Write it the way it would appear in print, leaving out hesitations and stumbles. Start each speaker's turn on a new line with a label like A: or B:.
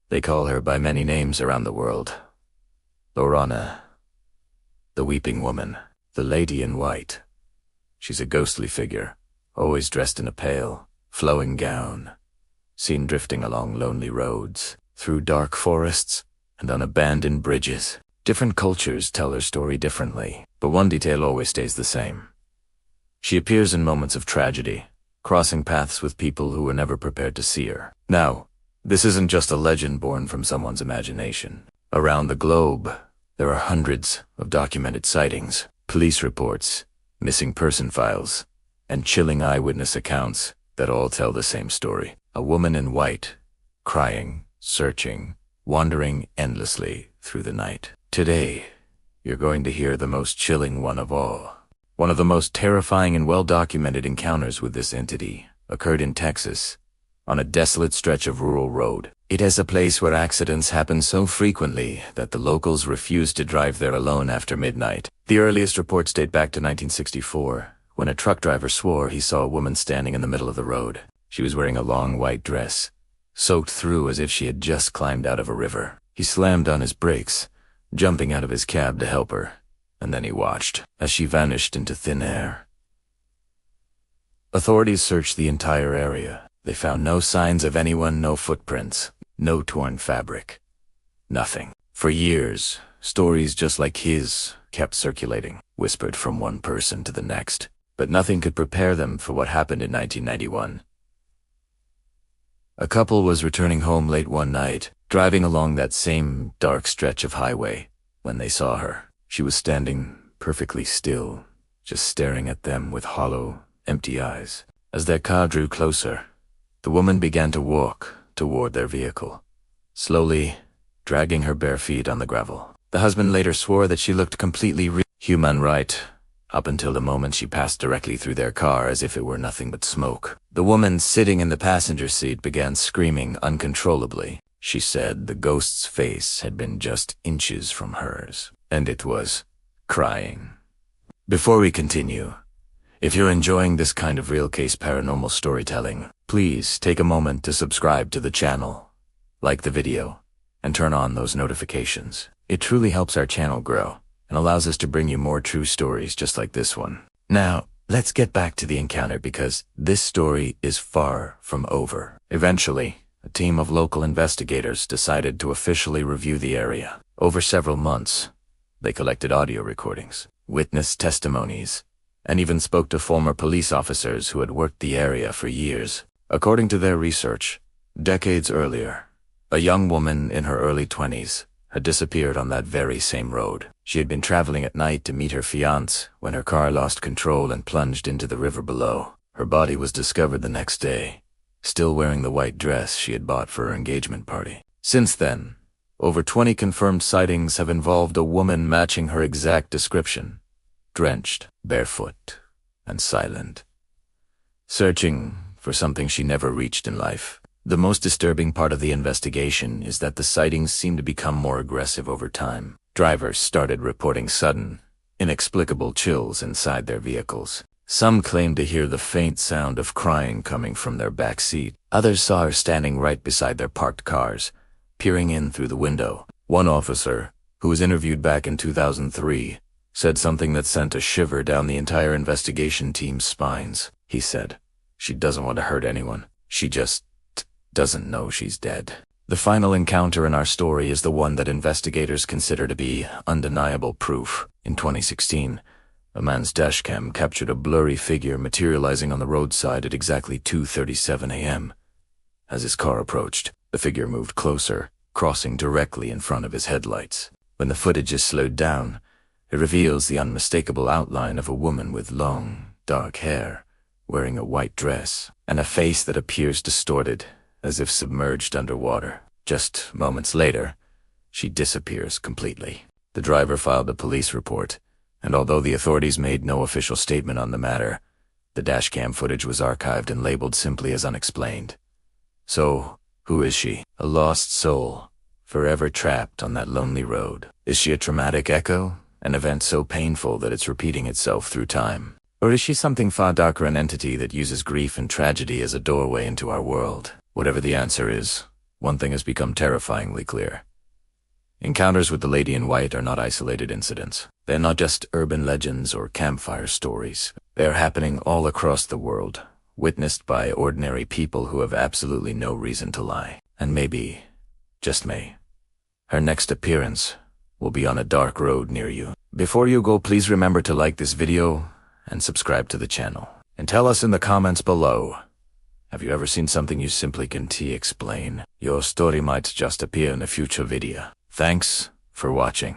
A: They call her by many names around the world. Lorana, the Weeping Woman, the Lady in White. She's a ghostly figure, always dressed in a pale, flowing gown, seen drifting along lonely roads, through dark forests, and on abandoned bridges. Different cultures tell her story differently, but one detail always stays the same. She appears in moments of tragedy, crossing paths with people who were never prepared to see her. Now, this isn't just a legend born from someone's imagination. Around the globe, there are hundreds of documented sightings, police reports, missing person files, and chilling eyewitness accounts that all tell the same story. A woman in white, crying, searching, wandering endlessly through the night. Today, you're going to hear the most chilling one of all. One of the most terrifying and well-documented encounters with this entity occurred in Texas, on a desolate stretch of rural road. It is a place where accidents happen so frequently that the locals refuse to drive there alone after midnight. The earliest reports date back to 1964, when a truck driver swore he saw a woman standing in the middle of the road. She was wearing a long white dress, soaked through as if she had just climbed out of a river. He slammed on his brakes, jumping out of his cab to help her, and then he watched as she vanished into thin air. Authorities searched the entire area. They found no signs of anyone, no footprints, no torn fabric. Nothing. For years, stories just like his kept circulating, whispered from one person to the next, but nothing could prepare them for what happened in 1991. A couple was returning home late one night, driving along that same dark stretch of highway, when they saw her. She was standing perfectly still, just staring at them with hollow, empty eyes. As their car drew closer, the woman began to walk toward their vehicle, slowly dragging her bare feet on the gravel. The husband later swore that she looked completely human right, up until the moment she passed directly through their car as if it were nothing but smoke. The woman sitting in the passenger seat began screaming uncontrollably. She said the ghost's face had been just inches from hers, and it was crying. Before we continue, if you're enjoying this kind of real-case paranormal storytelling, please take a moment to subscribe to the channel, like the video, and turn on those notifications. It truly helps our channel grow and allows us to bring you more true stories just like this one. Now, let's get back to the encounter because this story is far from over. Eventually, a team of local investigators decided to officially review the area. Over several months, they collected audio recordings, witness testimonies, and even spoke to former police officers who had worked the area for years. According to their research, decades earlier, a young woman in her early 20s had disappeared on that very same road. She had been traveling at night to meet her fiancé when her car lost control and plunged into the river below. Her body was discovered the next day, still wearing the white dress she had bought for her engagement party. Since then, over 20 confirmed sightings have involved a woman matching her exact description, drenched, barefoot, and silent, searching for something she never reached in life. The most disturbing part of the investigation is that the sightings seem to become more aggressive over time. Drivers started reporting sudden, inexplicable chills inside their vehicles. Some claimed to hear the faint sound of crying coming from their back seat. Others saw her standing right beside their parked cars, peering in through the window. One officer, who was interviewed back in 2003, said something that sent a shiver down the entire investigation team's spines. He said, "She doesn't want to hurt anyone. She just doesn't know she's dead." The final encounter in our story is the one that investigators consider to be undeniable proof. In 2016, a man's dashcam captured a blurry figure materializing on the roadside at exactly 2:37 a.m. As his car approached, the figure moved closer, crossing directly in front of his headlights. When the footage is slowed down, it reveals the unmistakable outline of a woman with long, dark hair, wearing a white dress, and a face that appears distorted, as if submerged underwater. Just moments later, she disappears completely. The driver filed a police report, and although the authorities made no official statement on the matter, the dashcam footage was archived and labeled simply as unexplained. So, who is she? A lost soul, forever trapped on that lonely road. Is she a traumatic echo, an event so painful that it's repeating itself through time? Or is she something far darker, an entity that uses grief and tragedy as a doorway into our world? Whatever the answer is, one thing has become terrifyingly clear. Encounters with the Lady in White are not isolated incidents. They're not just urban legends or campfire stories. They're happening all across the world, witnessed by ordinary people who have absolutely no reason to lie. And maybe, just may, her next appearance will be on a dark road near you. Before you go, please remember to like this video and subscribe to the channel. And tell us in the comments below, have you ever seen something you simply can't explain? Your story might just appear in a future video. Thanks for watching.